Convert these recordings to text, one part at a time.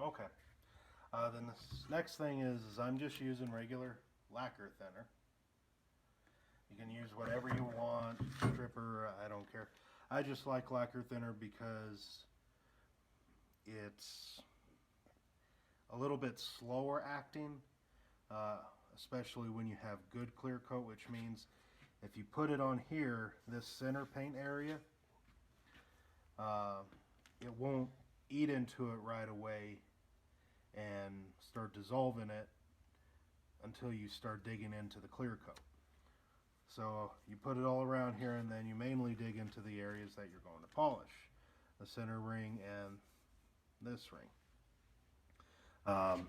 Okay. Then this next thing is I'm just using regular lacquer thinner. You can use whatever you want, stripper, I don't care. I just like lacquer thinner because it's a little bit slower acting, especially when you have good clear coat, which means if you put it on here, this center paint area, uh, it won't eat into it right away and start dissolving it until you start digging into the clear coat. So you put it all around here and then you mainly dig into the areas that you're going to polish. The center ring and this ring. Um,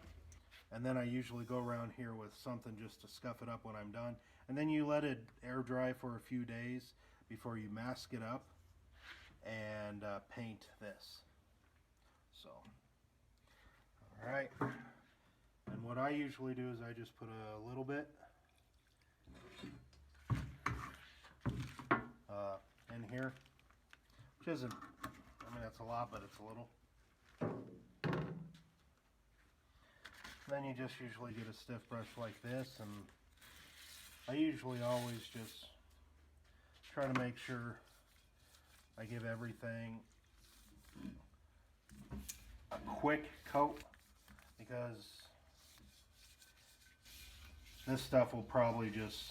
and then I usually go around here with something just to scuff it up when I'm done. And then you let it air dry for a few days before you mask it up and paint this. So, alright. And what I usually do is I just put a little bit in here, which isn't, I mean, that's a lot, but it's a little. Then you just usually get a stiff brush like this, and I usually always just try to make sure I give everything a quick coat, because this stuff will probably just,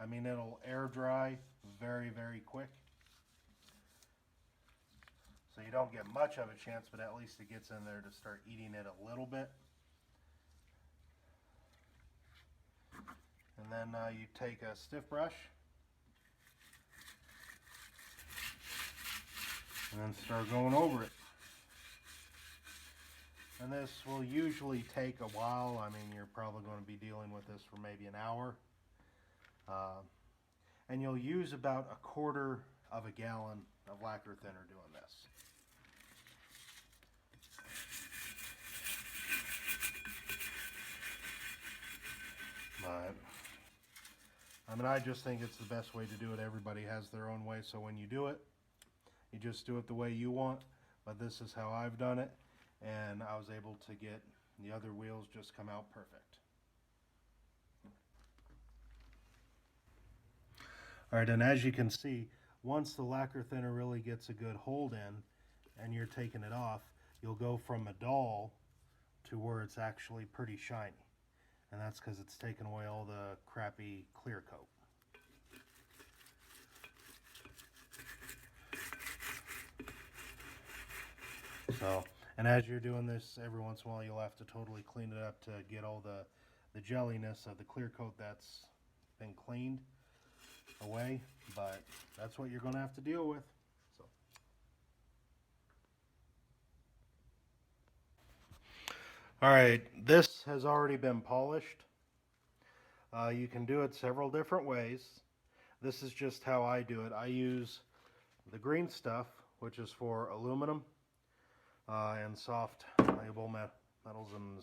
I mean, it'll air dry very, very quick. So you don't get much of a chance, but at least it gets in there to start eating it a little bit. And then you take a stiff brush and then start going over it. And this will usually take a while. I mean, you're probably going to be dealing with this for maybe an hour. And you'll use about 1/4 of a gallon of lacquer thinner doing this. But I mean, I just think it's the best way to do it. Everybody has their own way, so when you do it, you just do it the way you want. But this is how I've done it, and I was able to get the other wheels just come out perfect. Alright, and as you can see, once the lacquer thinner really gets a good hold in and you're taking it off, you'll go from a dull to where it's actually pretty shiny. And that's because it's taken away all the crappy clear coat. So, and as you're doing this, every once in a while you'll have to totally clean it up to get all the jelliness of the clear coat that's been cleaned away, but that's what you're going to have to deal with. So, all right, this has already been polished. You can do it several different ways. This is just how I do it. I use the green stuff, which is for aluminum and soft malleable metals and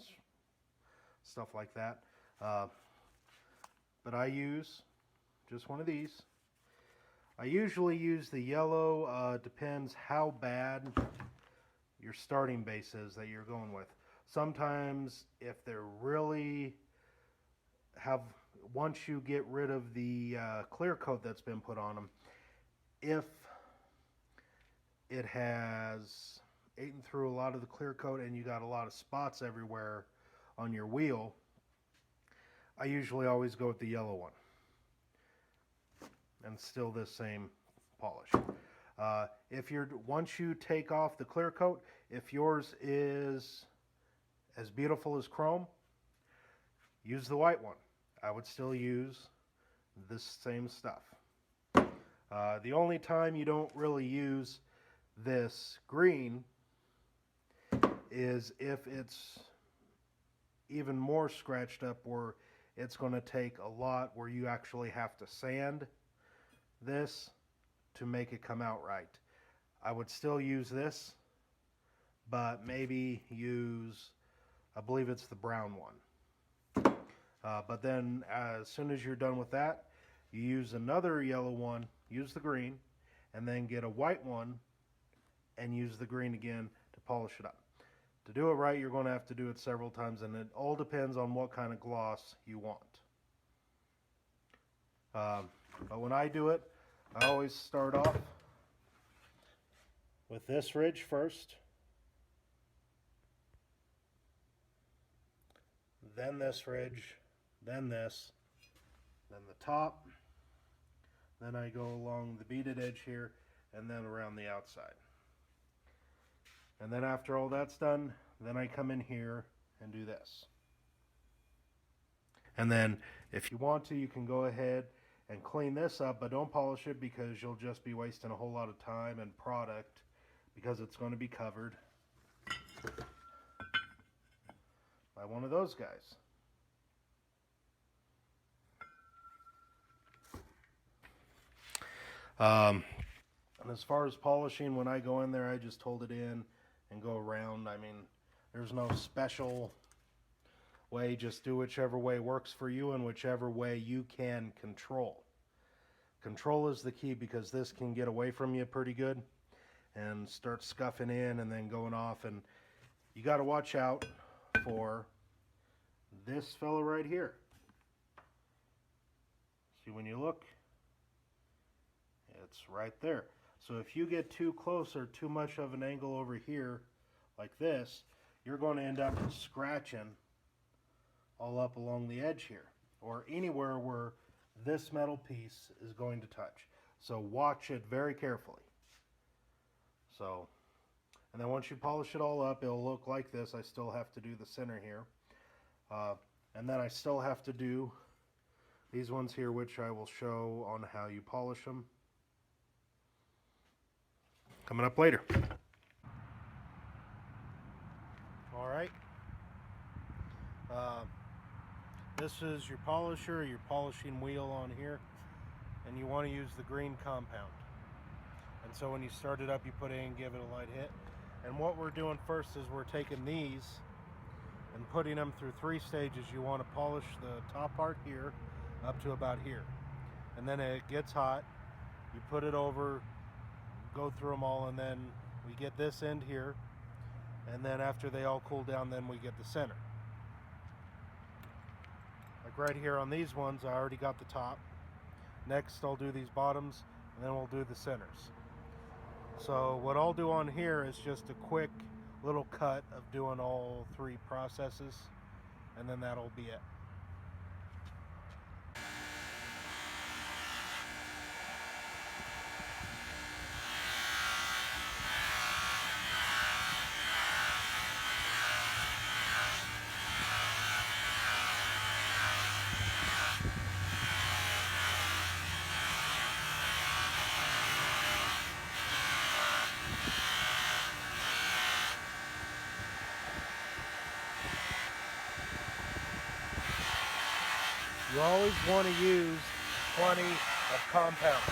stuff like that. But I use just one of these. I usually use the yellow, depends how bad your starting base is that you're going with. Sometimes if they're really once you get rid of the clear coat that's been put on them, if it has eaten through a lot of the clear coat and you got a lot of spots everywhere on your wheel, I usually always go with the yellow one. And still this same polish. Once you take off the clear coat, if yours is as beautiful as chrome, use the white one. I would still use this same stuff. The only time you don't really use this green is if it's even more scratched up, where it's going to take a lot, where you actually have to sand this to make it come out right. I would still use this, but maybe use, I believe it's the brown one. But then as soon as you're done with that, you use another yellow one, use the green, and then get a white one and use the green again to polish it up. To do it right, you're going to have to do it several times, and it all depends on what kind of gloss you want. But when I do it, I always start off with this ridge first, then this ridge, then this, then the top, then I go along the beaded edge here, and then around the outside. And then after all that's done, then I come in here and do this. And then if you want to, you can go ahead and clean this up, but don't polish it because you'll just be wasting a whole lot of time and product because it's going to be covered by one of those guys. And as far as polishing, when I go in there, I just hold it in and go around. I mean, there's no special way. Just do whichever way works for you and whichever way you can control. Control is the key because this can get away from you pretty good and start scuffing in and then going off. And you got to watch out for this fella right here. See, when you look, it's right there. So if you get too close or too much of an angle over here like this, you're going to end up scratching all up along the edge here or anywhere where this metal piece is going to touch. So watch it very carefully. So, and then once you polish it all up, it'll look like this. I still have to do the center here. And then I still have to do these ones here, which I will show on how you polish them coming up later. All right. This is your polisher, your polishing wheel on here, and you want to use the green compound. And so when you start it up, you put it in, give it a light hit. And what we're doing first is we're taking these and putting them through 3 stages. You want to polish the top part here up to about here. And then it gets hot, you put it over, go through them all, and then we get this end here. And then after they all cool down, then we get the center. Like right here on these ones, I already got the top. Next I'll do these bottoms, and then we'll do the centers. So what I'll do on here is just a quick little cut of doing all 3 processes, and then that'll be it. You always want to use plenty of compound.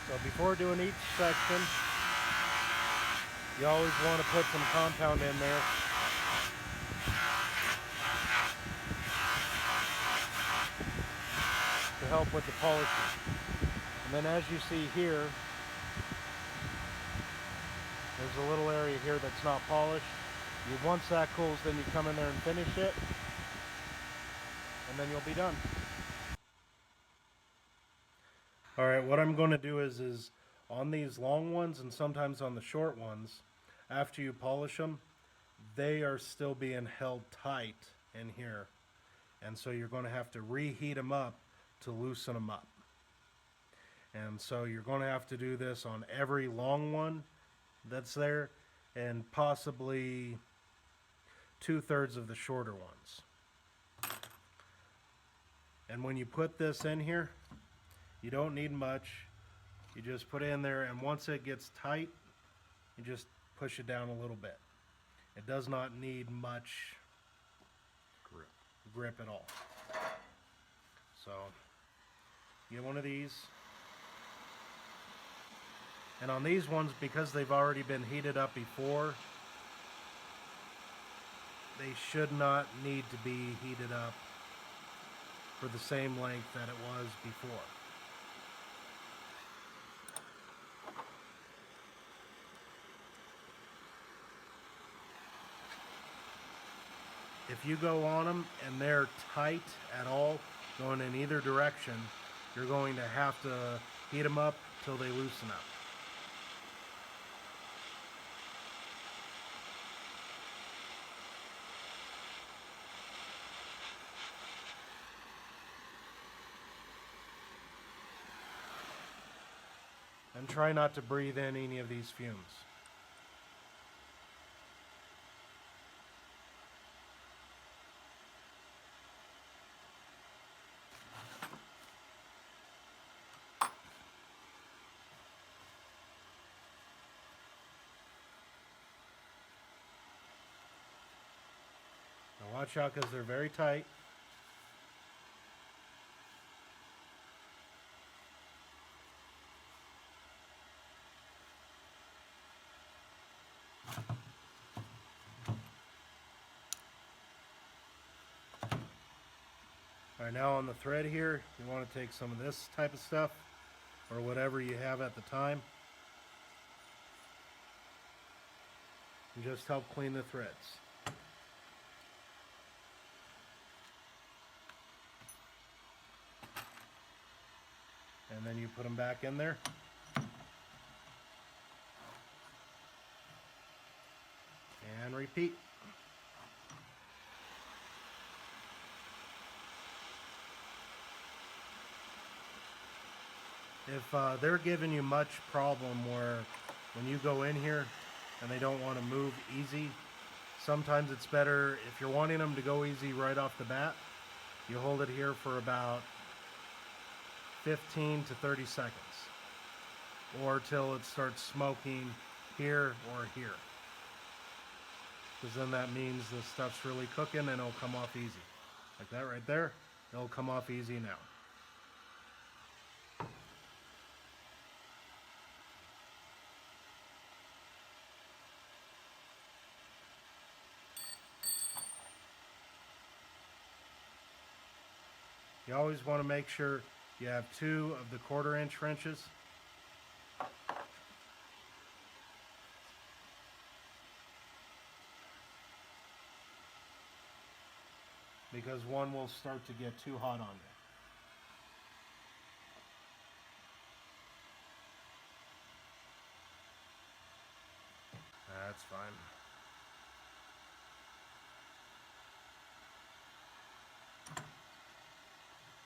So before doing each section, you always want to put some compound in there. To help with the polishing. And then as you see here, there's a little area here that's not polished. Once that cools, then you come in there and finish it, and then you'll be done. Alright, what I'm going to do is on these long ones and sometimes on the short ones, after you polish them, they are still being held tight in here. And so you're going to have to reheat them up to loosen them up. And so you're going to have to do this on every long one that's there, and possibly 2/3 of the shorter ones. And when you put this in here, you don't need much. You just put it in there, and once it gets tight, you just push it down a little bit. It does not need much grip at all. So, get one of these. And on these ones, because they've already been heated up before, they should not need to be heated up for the same length that it was before. If you go on them and they're tight at all, going in either direction, you're going to have to heat them up till they loosen up. And try not to breathe in any of these fumes. Now watch out because they're very tight. Alright, now on the thread here, you want to take some of this type of stuff, or whatever you have at the time, and just help clean the threads. And then you put them back in there. And repeat. If they're giving you much problem where when you go in here and they don't want to move easy, sometimes it's better if you're wanting them to go easy right off the bat, you hold it here for about 15 to 30 seconds, or till it starts smoking here or here, because then that means the stuff's really cooking and it'll come off easy. Like that right there, it'll come off easy now. You always want to make sure you have 2 of the 1/4 inch wrenches. Because one will start to get too hot on you. That's fine.